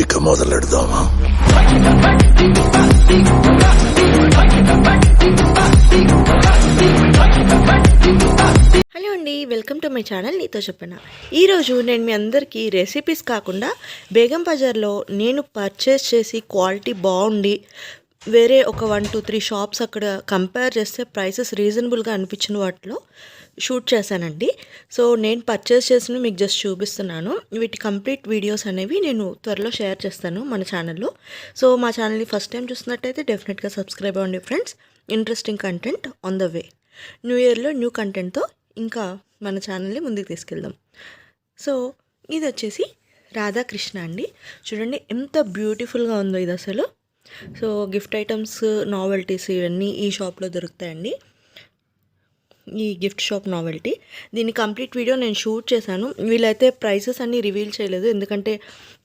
ఇక మొదలెడదామా? హలో అండి, welcome to my channel నీతో చెప్పనా. ఈరోజు నేను మీ అందరికీ రెసిపీస్ కాకుండా బేగం బజార్లో నేను పర్చేస్ చేసి క్వాలిటీ బాగుండి వేరే ఒక 1-2-3 షాప్స్ అక్కడ కంపేర్ చేస్తే ప్రైసెస్ రీజనబుల్గా అనిపించిన వాటిలో షూట్ చేశానండి. సో నేను పర్చేస్ చేసినవి మీకు జస్ట్ చూపిస్తున్నాను. వీటి కంప్లీట్ వీడియోస్ అనేవి నేను త్వరలో షేర్ చేస్తాను మన ఛానల్లో. సో మా ఛానల్ని ఫస్ట్ టైం చూస్తున్నట్టయితే డెఫినెట్గా సబ్స్క్రైబ్ అవ్వండి friends. Interesting content on the way. New ఇయర్లో న్యూ కంటెంట్తో ఇంకా మన ఛానల్ని ముందుకు తీసుకెళ్దాం. సో ఇది వచ్చేసి రాధాకృష్ణ అండి. చూడండి ఎంత బ్యూటిఫుల్గా ఉందో ఇది అసలు. సో గిఫ్ట్ ఐటమ్స్, నావెల్టీస్ ఇవన్నీ ఈ షాప్లో దొరుకుతాయండి. ఈ గిఫ్ట్ షాప్ నావెల్టీ. దీని కంప్లీట్ వీడియో నేను షూట్ చేశాను. వీళ్ళైతే ప్రైసెస్ అన్నీ రివీల్ చేయలేదు, ఎందుకంటే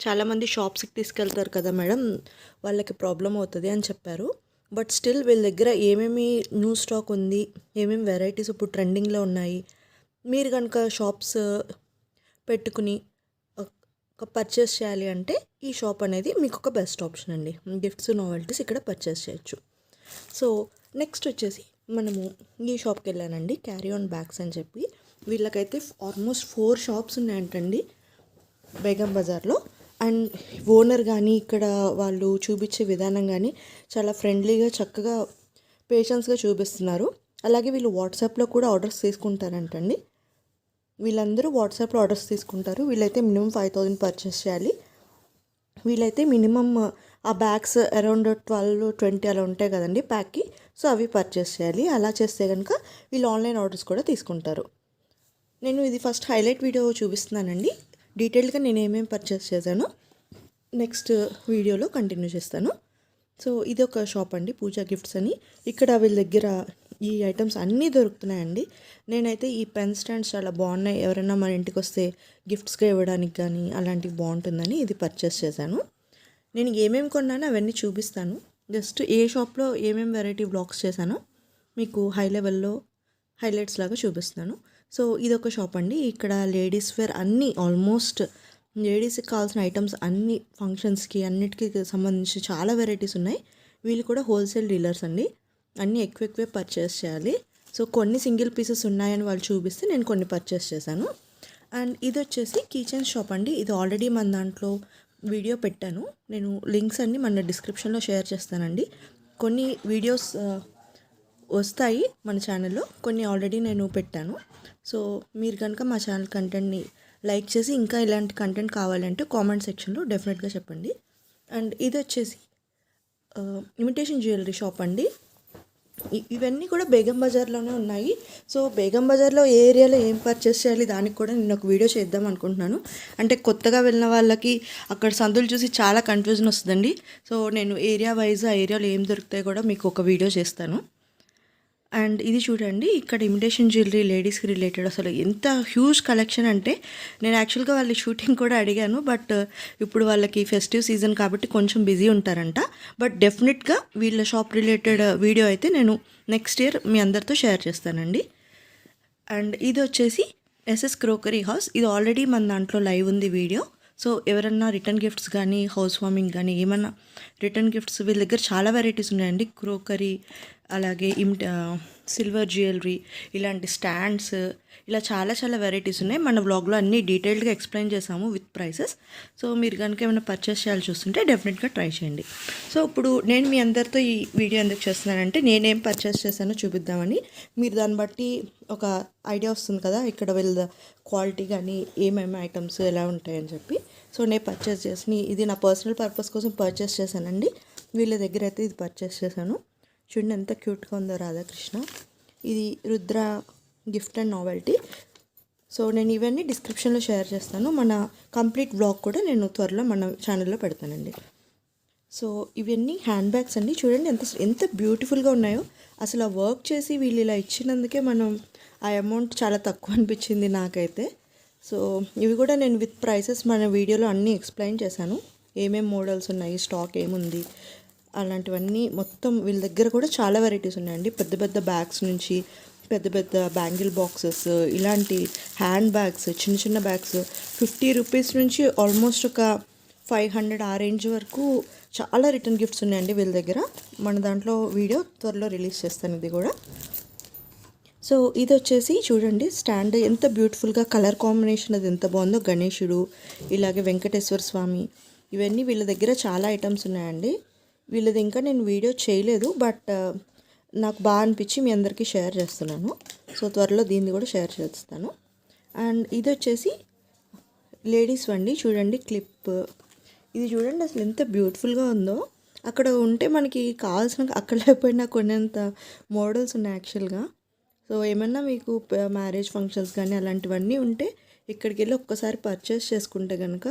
చాలామంది షాప్స్కి తీసుకెళ్తారు కదా మేడం, వాళ్ళకి ప్రాబ్లం అవుతుంది అని చెప్పారు. బట్ స్టిల్ వీళ్ళ దగ్గర ఏమేమి న్యూ స్టాక్ ఉంది, ఏమేమి వెరైటీస్ ఇప్పుడు ట్రెండింగ్లో ఉన్నాయి, మీరు కనుక షాప్స్ పెట్టుకుని పర్చేస్ చేయాలి అంటే ఈ షాప్ అనేది మీకు ఒక బెస్ట్ ఆప్షన్ అండి. గిఫ్ట్స్, నావెల్టీస్ ఇక్కడ పర్చేస్ చేయొచ్చు. సో నెక్స్ట్ వచ్చేసి మనము ఈ షాప్కి వెళ్ళానండి, క్యారీ ఆన్ బ్యాగ్స్ అని చెప్పి. వీళ్ళకైతే ఆల్మోస్ట్ 4 షాప్స్ ఉన్నాయంటండి బేగం బజార్లో. అండ్ ఓనర్ కానీ ఇక్కడ వాళ్ళు చూపించే విధానం కానీ చాలా ఫ్రెండ్లీగా, చక్కగా, పేషెన్స్గా చూపిస్తున్నారు. అలాగే వీళ్ళు వాట్సాప్లో కూడా ఆర్డర్స్ తీసుకుంటారంటండి. వీళ్ళందరూ వాట్సాప్లో ఆర్డర్స్ తీసుకుంటారు. వీళ్ళైతే మినిమం 5,000 పర్చేస్ చేయాలి. వీళ్ళైతే మినిమం ఆ బ్యాగ్స్ అరౌండ్ 12-20 అలా ఉంటాయి కదండి ప్యాక్కి. సో అవి పర్చేస్ చేయాలి. అలా చేస్తే కనుక వీళ్ళు ఆన్లైన్ ఆర్డర్స్ కూడా తీసుకుంటారు. నేను ఇది ఫస్ట్ హైలైట్ వీడియో చూపిస్తున్నానండి. డీటెయిల్గా నేను ఏమేమి పర్చేస్ చేశానో నెక్స్ట్ వీడియోలో కంటిన్యూ చేస్తాను. సో ఇది ఒక షాప్ అండి, పూజా గిఫ్ట్స్ అని. ఇక్కడ వీళ్ళ దగ్గర ఈ ఐటమ్స్ అన్నీ దొరుకుతున్నాయండి. నేనైతే ఈ పెన్ స్టాండ్స్ చాలా బాగున్నాయి, ఎవరైనా మన ఇంటికి వస్తే గిఫ్ట్స్గా ఇవ్వడానికి కానీ అలాంటివి బాగుంటుందని ఇది పర్చేస్ చేశాను. నేను ఏమేమి కొన్నానో అవన్నీ చూపిస్తాను. జస్ట్ ఏ షాప్లో ఏమేమి వెరైటీ బ్లాగ్స్ చేశానో మీకు హై లెవెల్లో హైలైట్స్ లాగా చూపిస్తున్నాను. సో ఇది ఒక షాప్ అండి. ఇక్కడ లేడీస్ వేర్ అన్నీ, ఆల్మోస్ట్ లేడీస్కి కావాల్సిన ఐటమ్స్ అన్ని ఫంక్షన్స్కి అన్నిటికీ సంబంధించి చాలా వెరైటీస్ ఉన్నాయి. వీళ్ళు కూడా హోల్సేల్ డీలర్స్ అండి. అన్నీ ఎక్కువే పర్చేస్ చేయాలి. సో కొన్ని సింగిల్ పీసెస్ ఉన్నాయని వాళ్ళు చూపిస్తే నేను కొన్ని పర్చేస్ చేశాను. అండ్ ఇది వచ్చేసి కిచెన్ షాప్ అండి. ఇది ఆల్రెడీ మన దాంట్లో వీడియో పెట్టాను. నేను లింక్స్ అన్ని మన డిస్క్రిప్షన్లో షేర్ చేస్తానండి. కొన్ని వీడియోస్ వస్తాయి మన ఛానల్లో, కొన్ని ఆల్రెడీ నేను పెట్టాను. సో మీరు కనుక మా ఛానల్ కంటెంట్ని లైక్ చేసి ఇంకా ఇలాంటి కంటెంట్ కావాలంటే కామెంట్ సెక్షన్లో డెఫినెట్గా చెప్పండి. అండ్ ఇది వచ్చేసి ఇమిటేషన్ జ్యువెలరీ షాప్ అండి. ఇవన్నీ కూడా బేగం బజార్లోనే ఉన్నాయి. సో బేగం బజార్లో ఏ ఏరియాలో ఏం పర్చేస్ చేయాలి దానికి కూడా నేను ఒక వీడియో చేద్దాం అనుకుంటున్నాను. అంటే కొత్తగా వెళ్ళిన వాళ్ళకి అక్కడ సందులు చూసి చాలా కన్ఫ్యూజన్ వస్తుందండి. సో నేను ఏరియా వైజ్ ఆ ఏరియాలో ఏం దొరుకుతాయో కూడా మీకు ఒక వీడియో చేస్తాను. అండ్ ఇది చూడండి, ఇక్కడ ఇమిటేషన్ జ్యువెలరీ లేడీస్కి రిలేటెడ్ అసలు ఎంత హ్యూజ్ కలెక్షన్ అంటే, నేను యాక్చువల్గా వాళ్ళ షూటింగ్ కూడా అడిగాను. బట్ ఇప్పుడు వాళ్ళకి ఫెస్టివ్ సీజన్ కాబట్టి కొంచెం బిజీ ఉంటారంట. బట్ డెఫినెట్గా వీళ్ళ షాప్ రిలేటెడ్ వీడియో అయితే నేను నెక్స్ట్ ఇయర్ మీ అందరితో షేర్ చేస్తానండి. అండ్ ఇది వచ్చేసి ఎస్ఎస్ క్రోకరీ హౌస్. ఇది ఆల్రెడీ మన దాంట్లో లైవ్ ఉంది వీడియో. సో ఎవరన్నా రిటర్న్ గిఫ్ట్స్ కానీ, హౌస్ వార్మింగ్ కానీ, ఏమన్నా రిటర్న్ గిఫ్ట్స్ వీళ్ళ దగ్గర చాలా వెరైటీస్ ఉన్నాయండి. క్రోకరీ, అలాగే సిల్వర్ జ్యువెలరీ, ఇలాంటి స్టాండ్స్, ఇలా చాలా వెరైటీస్ ఉన్నాయి. మన బ్లాగ్లో అన్నీ డీటెయిల్డ్గా ఎక్స్ప్లెయిన్ చేసాము విత్ ప్రైసెస్. సో మీరు కనుక ఏమైనా పర్చేస్ చేయాల్సి చూస్తుంటే డెఫినెట్గా ట్రై చేయండి. సో ఇప్పుడు నేను మీ అందరితో ఈ వీడియో ఎందుకు చేస్తున్నానంటే, నేనేం పర్చేస్ చేశానో చూపిద్దామని. మీరు దాన్ని బట్టి ఒక ఐడియా వస్తుంది కదా, ఇక్కడ వీళ్ళ క్వాలిటీ కానీ ఏమేమి ఐటమ్స్ ఎలా ఉంటాయని చెప్పి. సో నేను పర్చేస్ చేసి, ఇది నా పర్సనల్ పర్పస్ కోసం పర్చేస్ చేశానండి. వీళ్ళ దగ్గర అయితే ఇది పర్చేస్ చేశాను. చూడండి ఎంత క్యూట్గా ఉందో రాధాకృష్ణ. ఇది Rudra gift and novelty. So నేను ఇవన్నీ డిస్క్రిప్షన్లో షేర్ చేస్తాను. మన కంప్లీట్ బ్లాగ్ కూడా నేను త్వరలో మన ఛానల్లో పెడతానండి. సో ఇవన్నీ హ్యాండ్ బ్యాగ్స్ అండి. చూడండి ఎంత బ్యూటిఫుల్గా ఉన్నాయో. అసలు ఆ వర్క్ చేసి వీళ్ళు ఇలా ఇచ్చినందుకే మనం ఆ అమౌంట్ చాలా తక్కువ అనిపించింది నాకైతే. సో ఇవి కూడా నేను విత్ ప్రైసెస్ మన వీడియోలో అన్నీ ఎక్స్ప్లెయిన్ చేశాను. ఏమేమి మోడల్స్ ఉన్నాయి, స్టాక్ ఏముంది, అలాంటివన్నీ మొత్తం. వీళ్ళ దగ్గర కూడా చాలా వెరైటీస్ ఉన్నాయండి. పెద్ద బ్యాగ్స్ నుంచి పెద్ద బ్యాంగిల్ బాక్సెస్, ఇలాంటి హ్యాండ్ బ్యాగ్స్, చిన్న బ్యాగ్స్ 50 రూపీస్ నుంచి ఆల్మోస్ట్ ఒక 500 ఆ రేంజ్ వరకు చాలా రిటర్న్ గిఫ్ట్స్ ఉన్నాయండి వీళ్ళ దగ్గర. మన దాంట్లో వీడియో త్వరలో రిలీజ్ చేస్తాను ఇది కూడా. సో ఇది వచ్చేసి చూడండి స్టాండ్ ఎంత బ్యూటిఫుల్గా కలర్ కాంబినేషన్ అది ఎంత బాగుందో. గణేశుడు, ఇలాగే వెంకటేశ్వర స్వామి, ఇవన్నీ వీళ్ళ దగ్గర చాలా ఐటమ్స్ ఉన్నాయండి. వీళ్ళది ఇంకా నేను వీడియో చేయలేదు, బట్ నాకు బాగా అనిపించి మీ అందరికీ షేర్ చేస్తున్నాను. సో త్వరలో దీన్ని కూడా షేర్ చేస్తాను. అండ్ ఇది వచ్చేసి లేడీస్ వండి చూడండి క్లిప్. ఇది చూడండి అసలు ఎంత బ్యూటిఫుల్గా ఉందో. అక్కడ ఉంటే మనకి కావాల్సిన అక్కడ లేకపోయినా కొన్నంత మోడల్స్ ఉన్నాయి యాక్చువల్గా. సో ఏమన్నా మీకు మ్యారేజ్ ఫంక్షన్స్ కానీ అలాంటివన్నీ ఉంటే ఇక్కడికి వెళ్ళి ఒక్కసారి పర్చేస్ చేసుకుంటే కనుక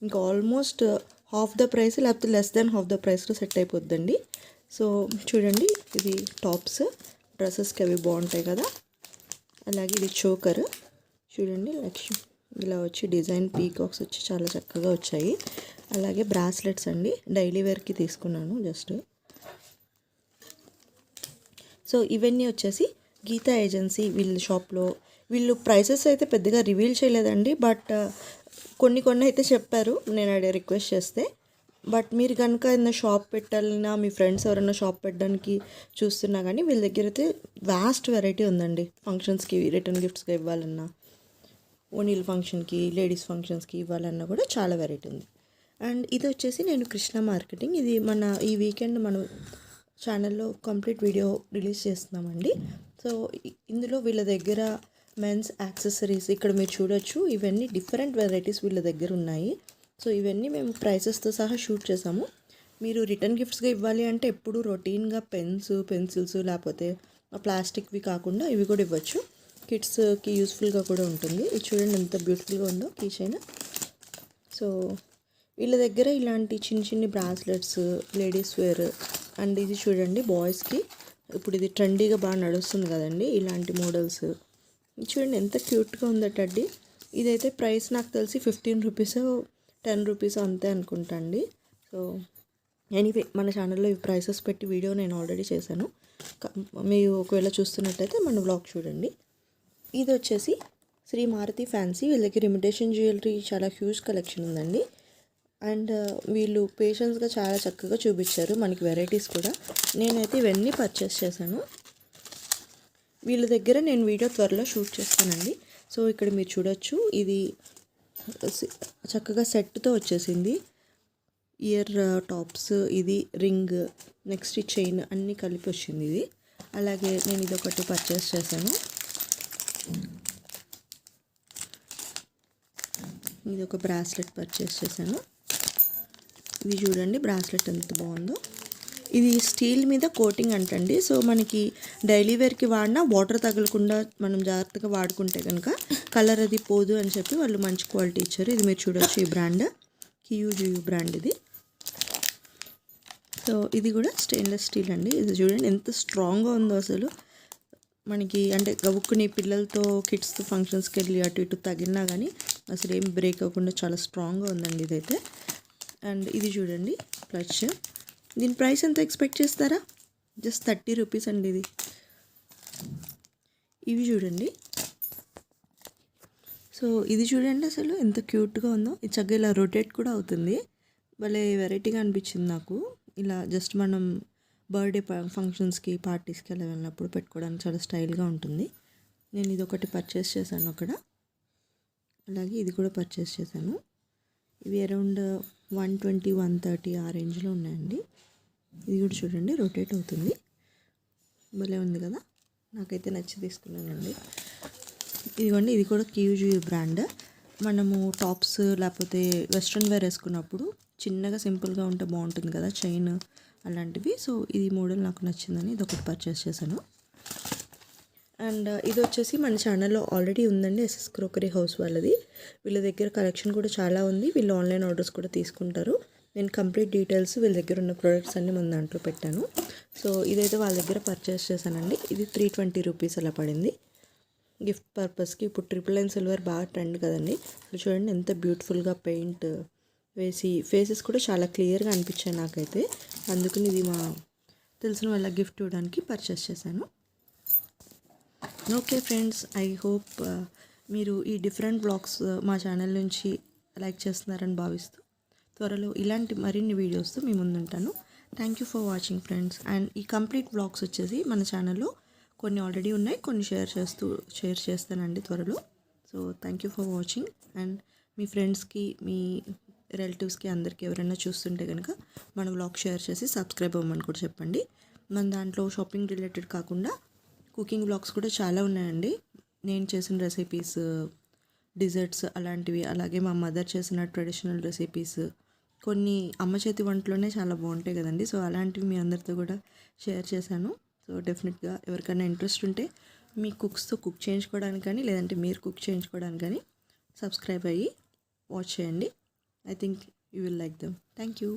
ఇంకా ఆల్మోస్ట్ హాఫ్ ద ప్రైస్ లేకపోతే లెస్ దెన్ హాఫ్ ద ప్రైస్లో సెట్ అయిపోద్దండి. సో చూడండి ఇది టాప్స్, డ్రెస్సెస్కి అవి బాగుంటాయి కదా. అలాగే ఇది చోకర్ చూడండి, లక్ష్మి ఇలా వచ్చి డిజైన్ పీకాక్స్ వచ్చి చాలా చక్కగా వచ్చాయి. అలాగే బ్రాస్లెట్స్ అండి, డైలీ వేర్కి తీసుకున్నాను జస్ట్. సో ఇవన్నీ వచ్చేసి గీతా ఏజెన్సీ వీళ్ళ షాప్లో. వీళ్ళు ప్రైసెస్ అయితే పెద్దగా రివీల్ చేయలేదండి, బట్ కొన్ని అయితే చెప్పారు నేను అదే రిక్వెస్ట్ చేస్తే. బట్ మీరు కనుక ఏదైనా షాప్ పెట్టాలన్నా, మీ ఫ్రెండ్స్ ఎవరైనా షాప్ పెట్టడానికి చూస్తున్నా కానీ వీళ్ళ దగ్గర అయితే వాస్ట్ వెరైటీ ఉందండి. ఫంక్షన్స్కి రిటర్న్ గిఫ్ట్స్గా ఇవ్వాలన్నా, ఓనీల్ ఫంక్షన్కి, లేడీస్ ఫంక్షన్స్కి ఇవ్వాలన్నా కూడా చాలా వెరైటీ ఉంది. అండ్ ఇది వచ్చేసి నేను కృష్ణ మార్కెటింగ్, ఇది మన ఈ వీకెండ్ మనం ఛానల్లో కంప్లీట్ వీడియో రిలీజ్ చేస్తున్నామండి. సో ఇందులో వీళ్ళ దగ్గర మెన్స్ యాక్సెసరీస్ ఇక్కడ మీరు చూడొచ్చు. ఇవన్నీ డిఫరెంట్ వెరైటీస్ వీళ్ళ దగ్గర ఉన్నాయి. సో ఇవన్నీ మేము ప్రైసెస్తో సహా షూట్ చేసాము. మీరు రిటర్న్ గిఫ్ట్స్గా ఇవ్వాలి అంటే ఎప్పుడు రొటీన్గా పెన్సిల్స్ లేకపోతే ప్లాస్టిక్వి కాకుండా ఇవి కూడా ఇవ్వచ్చు. కిడ్స్కి యూస్ఫుల్గా కూడా ఉంటుంది. ఇది చూడండి ఎంత బ్యూటిఫుల్గా ఉందో కీ చైన్. సో వీళ్ళ దగ్గర ఇలాంటి చిన్ని బ్రాస్లెట్స్, లేడీస్ వేర్. అండ్ ఇది చూడండి బాయ్స్కి ఇప్పుడు ఇది ట్రెండీగా బాగా నడుస్తుంది కదండి ఇలాంటి మోడల్స్. ఇది చూడండి ఎంత క్యూట్గా ఉందో టడ్డీ. ఇదైతే ప్రైస్ నాకు తెలిసి 15 రూపీస్ 10 రూపీస్ అంతే అనుకుంటా అండి. సో ఎనీవే మన ఛానల్లో ఈ ప్రైసెస్ పెట్టి వీడియో నేను ఆల్రెడీ చేశాను. మీరు ఒకవేళ చూస్తున్నట్టయితే మన వ్లాగ్ చూడండి. ఇది వచ్చేసి శ్రీ మారుతి ఫ్యాన్సీ. వీళ్ళ దగ్గర ఇమిటేషన్ జ్యువెలరీ చాలా హ్యూజ్ కలెక్షన్ ఉందండి. అండ్ వీళ్ళు పేషెన్స్గా చాలా చక్కగా చూపించారు మనకి వెరైటీస్ కూడా. నేనైతే ఇవన్నీ పర్చేస్ చేశాను. వీళ్ళ దగ్గర నేను వీడియో త్వరలో షూట్ చేస్తానండి. సో ఇక్కడ మీరు చూడొచ్చు ఇది చక్కగా సెట్తో వచ్చేసింది. ఇయర్ టాప్స్, ఇది రింగ్, నెక్స్ట్ చైన్ అన్నీ కలిపి వచ్చింది ఇది. అలాగే నేను ఇది ఒకటి పర్చేస్ చేశాను. ఇది ఒక బ్రాస్లెట్ పర్చేస్ చేశాను. ఇది చూడండి బ్రాస్లెట్ ఎంత బాగుందో. ఇది స్టీల్ మీద కోటింగ్ అంటండి. సో మనకి డైలీ వేర్కి వాడినా వాటర్ తగలకుండా మనం జాగ్రత్తగా వాడుకుంటే కనుక కలర్ అది పోదు అని చెప్పి వాళ్ళు మంచి క్వాలిటీ ఇచ్చారు. ఇది మీరు చూడొచ్చు ఈ బ్రాండ్ కియూజియూ బ్రాండ్ ఇది. సో ఇది కూడా స్టెయిన్లెస్ స్టీల్ అండి. ఇది చూడండి ఎంత స్ట్రాంగ్గా ఉందో అసలు. మనకి అంటే గబుక్కుని పిల్లలతో కిడ్స్తో ఫంక్షన్స్కి వెళ్ళి అటు ఇటు తగిలినా కానీ అసలు ఏం బ్రేక్ అవ్వకుండా చాలా స్ట్రాంగ్గా ఉందండి ఇదైతే. అండ్ ఇది చూడండి క్లచ్. దీని ప్రైస్ ఎంత ఎక్స్పెక్ట్ చేస్తారా? జస్ట్ 30 రూపీస్ అండి ఇది. ఇవి చూడండి. సో ఇది చూడండి అసలు ఎంత క్యూట్గా ఉందో. ఇది చక్కగా ఇలా రొటేట్ కూడా అవుతుంది. భలే వెరైటీగా అనిపించింది నాకు. ఇలా జస్ట్ మనం బర్త్డే ఫంక్షన్స్కి పార్టీస్కి అలా వెళ్ళినప్పుడు పెట్టుకోవడానికి చాలా స్టైల్గా ఉంటుంది. నేను ఇది ఒకటి పర్చేస్ చేశాను అక్కడ. అలాగే ఇది కూడా పర్చేస్ చేశాను. ఇవి అరౌండ్ 120, 130 ఆ రేంజ్లో ఉన్నాయండి. ఇది కూడా చూడండి రొటేట్ అవుతుంది. భలే ఉంది కదా, నాకైతే నచ్చి తీసుకున్నానండి. ఇదిగోండి ఇది కూడా కియూజియూ బ్రాండ్. మనము టాప్స్ లేకపోతే వెస్ట్రన్ వేర్ వేసుకున్నప్పుడు చిన్నగా సింపుల్గా ఉంటే బాగుంటుంది కదా చైన్ అలాంటివి. సో ఇది మోడల్ నాకు నచ్చిందని ఇది ఒకటి పర్చేస్ చేశాను. అండ్ ఇది వచ్చేసి మన ఛానల్లో ఆల్రెడీ ఉందండి, ఎస్ఎస్ క్రోకరీ హౌస్ వాళ్ళది. వీళ్ళ దగ్గర కలెక్షన్ కూడా చాలా ఉంది. వీళ్ళు ఆన్లైన్ ఆర్డర్స్ కూడా తీసుకుంటారు. నేను కంప్లీట్ డీటెయిల్స్ వీళ్ళ దగ్గర ఉన్న ప్రోడక్ట్స్ అన్నీ మన దాంట్లో పెట్టాను. సో ఇదైతే వాళ్ళ దగ్గర పర్చేస్ చేశానండి. ఇది 320 రూపీస్ అలా పడింది గిఫ్ట్ పర్పస్కి. ఇప్పుడు 999 సిల్వర్ బాగా ట్రెండ్ కదండి. సో చూడండి ఎంత బ్యూటిఫుల్గా పెయింట్ వేసి ఫేసెస్ కూడా చాలా క్లియర్గా అనిపించాయి నాకైతే. అందుకని ఇది మా తెలిసిన వాళ్ళ గిఫ్ట్ ఇవ్వడానికి పర్చేస్ చేశాను. ఓకే ఫ్రెండ్స్, ఐ హోప్ మీరు ఈ డిఫరెంట్ బ్లాగ్స్ మా ఛానల్ నుంచి లైక్ చేస్తున్నారని భావిస్తూ త్వరలో ఇలాంటి మరిన్ని వీడియోస్తో మీ ముందుంటాను. Thank you for watching friends. And ఈ కంప్లీట్ వ్లాగ్స్ వచ్చేసి మన ఛానల్లో కొన్ని ఆల్రెడీ ఉన్నాయి, కొన్ని షేర్ చేస్తానండి త్వరలో. So thank you for watching. And మీ ఫ్రెండ్స్కి, మీ రిలేటివ్స్కి, అందరికీ ఎవరైనా చూస్తుంటే కనుక మన వ్లాగ్ షేర్ చేసి సబ్స్క్రైబ్ అవ్వమని కూడా చెప్పండి. మన దాంట్లో షాపింగ్ రిలేటెడ్ కాకుండా కుకింగ్ వ్లాగ్స్ కూడా చాలా ఉన్నాయండి. నేను చేసిన రెసిపీస్, డిజర్ట్స్ అలాంటివి, అలాగే మా మదర్ చేసిన ట్రెడిషనల్ రెసిపీస్, కొన్ని అమ్మ చేతి వంటలోనే చాలా బాగుంటాయి కదండి. సో అలాంటివి మీ అందరితో కూడా షేర్ చేశాను. సో డెఫినెట్గా ఎవరికైనా ఇంట్రెస్ట్ ఉంటే మీ కుక్స్తో కుక్ చేయించుకోవడానికి కానీ, లేదంటే మీరు కుక్ చేయించుకోవడానికి కానీ సబ్స్క్రైబ్ అయ్యి వాచ్ చేయండి. I think you will like them. Thank you.